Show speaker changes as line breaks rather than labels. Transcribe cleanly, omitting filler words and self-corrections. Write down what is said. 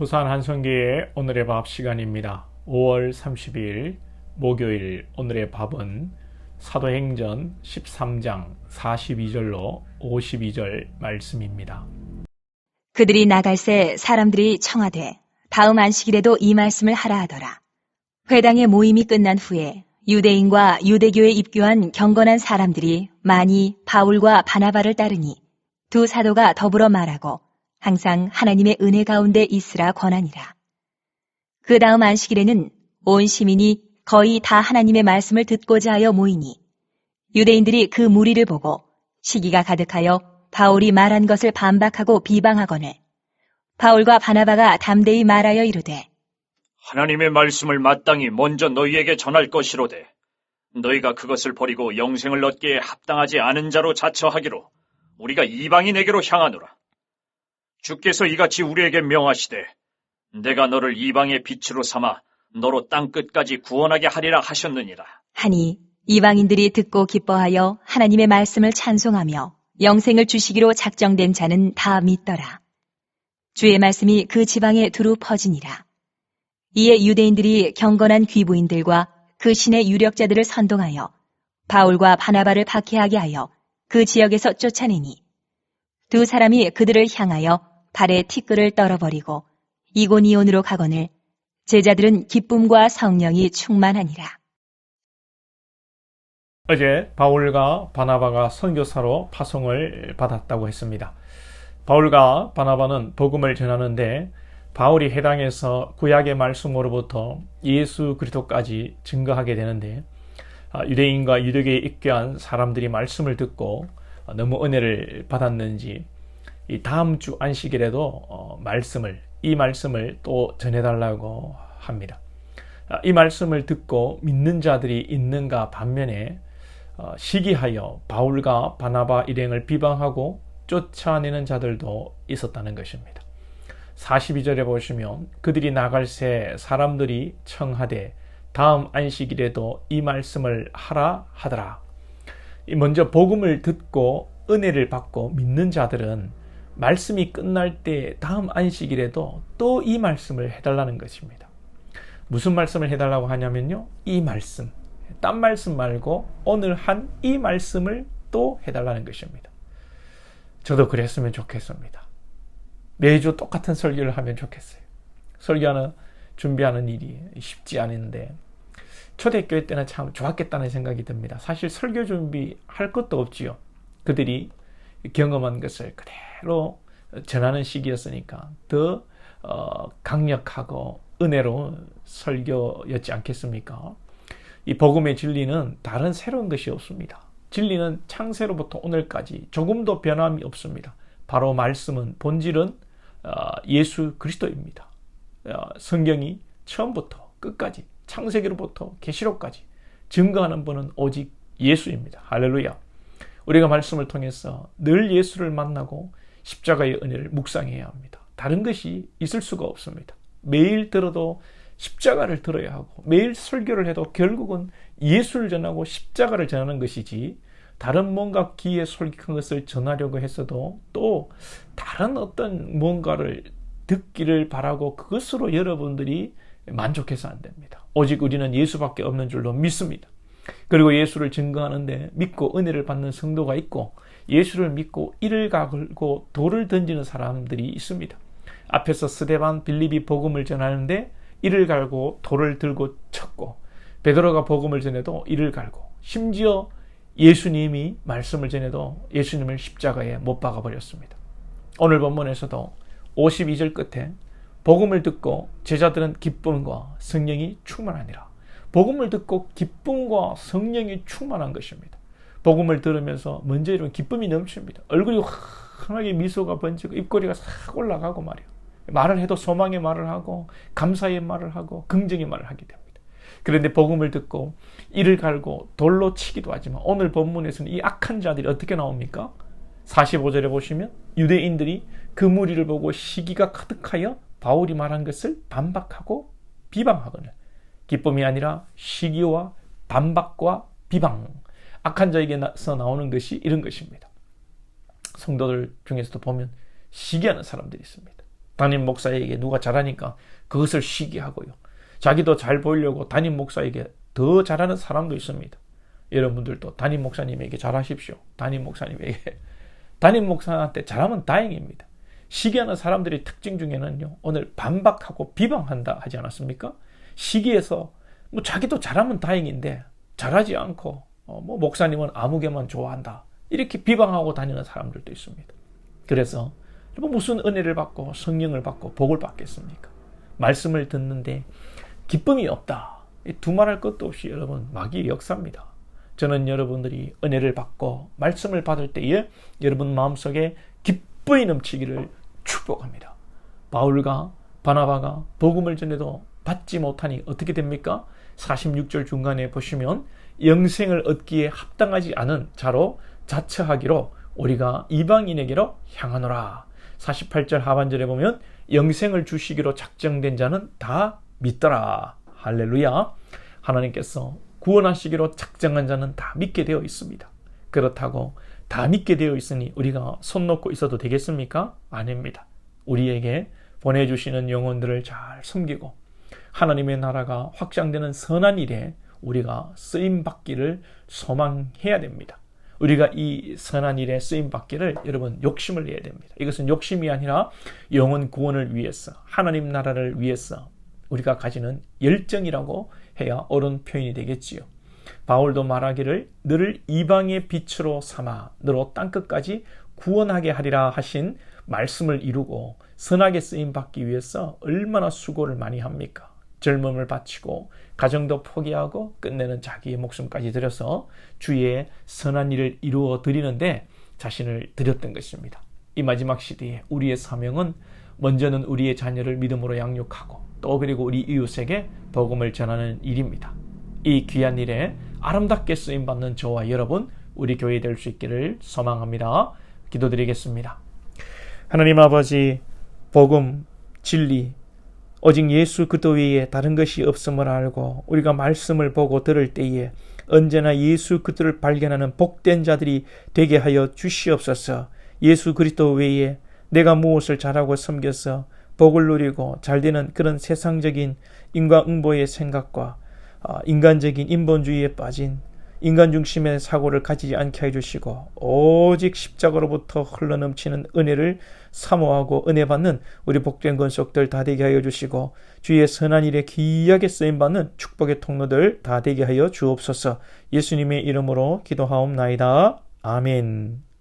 부산 한성교회 오늘의 밥 시간입니다. 5월 30일 목요일 오늘의 밥은 사도행전 13장 42절로 52절 말씀입니다.
그들이 나갈새 사람들이 청하되 다음 안식일에도 이 말씀을 하라 하더라. 회당의 모임이 끝난 후에 유대인과 유대교에 입교한 경건한 사람들이 많이 바울과 바나바를 따르니 두 사도가 더불어 말하고 항상 하나님의 은혜 가운데 있으라 권하니라. 그 다음 안식일에는 온 시민이 거의 다 하나님의 말씀을 듣고자 하여 모이니 유대인들이 그 무리를 보고 시기가 가득하여 바울이 말한 것을 반박하고 비방하거늘 바울과 바나바가 담대히 말하여 이르되
하나님의 말씀을 마땅히 먼저 너희에게 전할 것이로되 너희가 그것을 버리고 영생을 얻기에 합당하지 않은 자로 자처하기로 우리가 이방인에게로 향하노라. 주께서 이같이 우리에게 명하시되 내가 너를 이방의 빛으로 삼아 너로 땅끝까지 구원하게 하리라 하셨느니라.
하니 이방인들이 듣고 기뻐하여 하나님의 말씀을 찬송하며 영생을 주시기로 작정된 자는 다 믿더라. 주의 말씀이 그 지방에 두루 퍼지니라. 이에 유대인들이 경건한 귀부인들과 그 신의 유력자들을 선동하여 바울과 바나바를 박해하게 하여 그 지역에서 쫓아내니 두 사람이 그들을 향하여 발에 티끌을 떨어버리고 이고니온으로 가거늘 제자들은 기쁨과 성령이 충만하니라.
어제 바울과 바나바가 선교사로 파송을 받았다고 했습니다. 바울과 바나바는 복음을 전하는데 바울이 해당에서 구약의 말씀으로부터 예수 그리스도까지 증거하게 되는데 유대인과 유대교에 입교한 사람들이 말씀을 듣고 너무 은혜를 받았는지 이 다음 주 안식일에도 이 말씀을 또 전해달라고 합니다. 이 말씀을 듣고 믿는 자들이 있는가 반면에 시기하여 바울과 바나바 일행을 비방하고 쫓아내는 자들도 있었다는 것입니다. 42절에 보시면 그들이 나갈새 사람들이 청하되 다음 안식일에도 이 말씀을 하라 하더라. 먼저 복음을 듣고 은혜를 받고 믿는 자들은 말씀이 끝날 때 다음 안식일에도 또 이 말씀을 해달라는 것입니다. 무슨 말씀을 해달라고 하냐면요, 이 말씀, 딴 말씀 말고 오늘 한 이 말씀을 또 해달라는 것입니다. 저도 그랬으면 좋겠습니다. 매주 똑같은 설교를 하면 좋겠어요. 설교하는 준비하는 일이 쉽지 않은데 초대교회 때는 참 좋았겠다는 생각이 듭니다. 사실 설교 준비할 것도 없지요. 그들이 경험한 것을 그대로 전하는 시기였으니까 더 강력하고 은혜로운 설교였지 않겠습니까? 이 복음의 진리는 다른 새로운 것이 없습니다. 진리는 창세로부터 오늘까지 조금도 변함이 없습니다. 바로 말씀은 본질은 예수 그리스도입니다. 성경이 처음부터 끝까지 창세기로부터 계시록까지 증거하는 분은 오직 예수입니다. 할렐루야. 우리가 말씀을 통해서 늘 예수를 만나고 십자가의 은혜를 묵상해야 합니다. 다른 것이 있을 수가 없습니다. 매일 들어도 십자가를 들어야 하고 매일 설교를 해도 결국은 예수를 전하고 십자가를 전하는 것이지 다른 뭔가 기에 솔깃한 것을 전하려고 했어도 또 다른 어떤 뭔가를 듣기를 바라고 그것으로 여러분들이 만족해서 안 됩니다. 오직 우리는 예수밖에 없는 줄로 믿습니다. 그리고 예수를 증거하는데 믿고 은혜를 받는 성도가 있고 예수를 믿고 이를 갈고 돌을 던지는 사람들이 있습니다. 앞에서 스데반, 빌립이 복음을 전하는데 이를 갈고 돌을 들고 쳤고 베드로가 복음을 전해도 이를 갈고 심지어 예수님이 말씀을 전해도 예수님을 십자가에 못 박아 버렸습니다. 오늘 본문에서도 52절 끝에 복음을 듣고 제자들은 기쁨과 성령이 충만하니라. 복음을 듣고 기쁨과 성령이 충만한 것입니다. 복음을 들으면서 먼저 이런 기쁨이 넘칩니다. 얼굴이 환하게 미소가 번지고 입꼬리가 싹 올라가고 말이에요. 말을 해도 소망의 말을 하고 감사의 말을 하고 긍정의 말을 하게 됩니다. 그런데 복음을 듣고 이를 갈고 돌로 치기도 하지만 오늘 본문에서는 이 악한 자들이 어떻게 나옵니까? 45절에 보시면 유대인들이 그 무리를 보고 시기가 가득하여 바울이 말한 것을 반박하고 비방하거늘 기쁨이 아니라 시기와 반박과 비방, 악한 자에게서 나오는 것이 이런 것입니다. 성도들 중에서도 보면 시기하는 사람들이 있습니다. 담임 목사에게 누가 잘하니까 그것을 시기하고요. 자기도 잘 보이려고 담임 목사에게 더 잘하는 사람도 있습니다. 여러분들도 담임 목사님에게 잘하십시오. 담임 목사님에게. 담임 목사한테 잘하면 다행입니다. 시기하는 사람들의 특징 중에는요, 오늘 반박하고 비방한다 하지 않았습니까? 시기해서 뭐 자기도 잘하면 다행인데 잘하지 않고 뭐 목사님은 아무개만 좋아한다, 이렇게 비방하고 다니는 사람들도 있습니다. 그래서 무슨 은혜를 받고 성령을 받고 복을 받겠습니까? 말씀을 듣는데 기쁨이 없다, 두말할 것도 없이 여러분 마귀의 역사입니다. 저는 여러분들이 은혜를 받고 말씀을 받을 때에 여러분 마음속에 기쁨이 넘치기를 축복합니다. 바울과 바나바가 복음을 전해도 받지 못하니 어떻게 됩니까? 46절 중간에 보시면 영생을 얻기에 합당하지 않은 자로 자처하기로 우리가 이방인에게로 향하노라. 48절 하반절에 보면 영생을 주시기로 작정된 자는 다 믿더라. 할렐루야. 하나님께서 구원하시기로 작정한 자는 다 믿게 되어 있습니다. 그렇다고 다 믿게 되어 있으니 우리가 손 놓고 있어도 되겠습니까? 아닙니다. 우리에게 보내주시는 영혼들을 잘 섬기고 하나님의 나라가 확장되는 선한 일에 우리가 쓰임받기를 소망해야 됩니다. 우리가 이 선한 일에 쓰임받기를 여러분 욕심을 내야 됩니다. 이것은 욕심이 아니라 영혼 구원을 위해서, 하나님 나라를 위해서 우리가 가지는 열정이라고 해야 옳은 표현이 되겠지요. 바울도 말하기를 너를 이방의 빛으로 삼아 너로 땅끝까지 구원하게 하리라 하신 말씀을 이루고 선하게 쓰임받기 위해서 얼마나 수고를 많이 합니까? 젊음을 바치고 가정도 포기하고 끝내는 자기의 목숨까지 들여서 주의 선한 일을 이루어 드리는데 자신을 드렸던 것입니다. 이 마지막 시대에 우리의 사명은 먼저는 우리의 자녀를 믿음으로 양육하고 또 그리고 우리 이웃에게 복음을 전하는 일입니다. 이 귀한 일에 아름답게 쓰임받는 저와 여러분, 우리 교회 될 수 있기를 소망합니다. 기도드리겠습니다. 하나님 아버지, 복음, 진리, 오직 예수 그리스도 외에 다른 것이 없음을 알고 우리가 말씀을 보고 들을 때에 언제나 예수 그리스도를 발견하는 복된 자들이 되게 하여 주시옵소서. 예수 그리스도 외에 내가 무엇을 잘하고 섬겨서 복을 누리고 잘되는 그런 세상적인 인과응보의 생각과 인간적인 인본주의에 빠진 인간 중심의 사고를 가지지 않게 해주시고 오직 십자가로부터 흘러넘치는 은혜를 사모하고 은혜 받는 우리 복된 권속들 다 되게 하여 주시고 주의 선한 일에 귀하게 쓰임받는 축복의 통로들 다 되게 하여 주옵소서. 예수님의 이름으로 기도하옵나이다. 아멘.